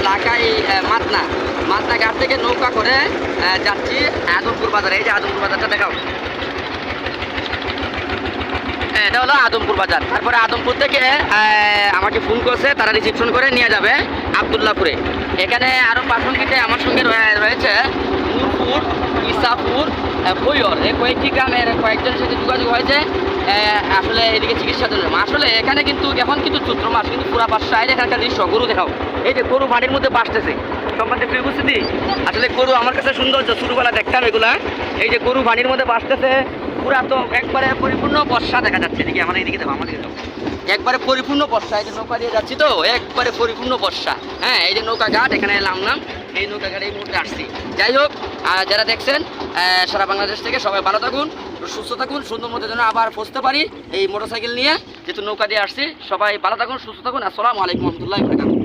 লাকাই মাতনা মাতনা ঘাট থেকে নৌকা করে যাচ্ছি আদমপুর বাজারে। এই যে আদমপুর বাজারটা দেখাও, এটা হলো আদমপুর বাজার। তারপরে আদমপুর থেকে আমাকে ফোন করছে, তারা রিসিপশন করে নিয়ে যাবে আবদুল্লাপুরে। এখানে আরও প্রাসঙ্গিকে আমার সঙ্গে রয়েছে নূরপুর, ইসাপুর, কৈর, এই কয়েকটি গ্রামের কয়েকজনের সাথে যোগাযোগ হয়েছে আসলে এদিকে চিকিৎসার জন্য। আসলে এখানে কিন্তু এখন কিন্তু চৈত্র মাস, কিন্তু পুরা বাসায় এখানকার দৃশ্য গরু দেখাও। এই যে গরু বাড়ির মধ্যে বাসতেছে সম্বন্ধে প্রিয় উপস্থিতি, আসলে গরু আমার কাছে সৌন্দর্য, ছোটোবেলা দেখতাম এগুলা। এই যে গরু বাড়ির মধ্যে বাসতেছে, পুরা তো একবারে পরিপূর্ণ বর্ষা দেখা যাচ্ছে। এদিকে আমার এদিকে দেখো, আমাদের দেখো একবারে পরিপূর্ণ বর্ষা। এই যে নৌকা দিয়ে যাচ্ছি তো একবারে পরিপূর্ণ বর্ষা। হ্যাঁ, এই যে নৌকা ঘাট, এখানে নামলাম, এই নৌকা ঘাটে এই মুহূর্তে আসছি। যাই হোক, যারা দেখছেন সারা বাংলাদেশ থেকে সবাই ভালো থাকুন, সুস্থ থাকুন, সুন্দর মতো যেন আবার পৌঁছতে পারি এই মোটরসাইকেল নিয়ে, যেহেতু নৌকা দিয়ে আসছি। সবাই ভালো থাকুন, সুস্থ থাকুন। আসসালামু আলাইকুম রহমতুল্লাহি ওয়া বারাকাতুহু।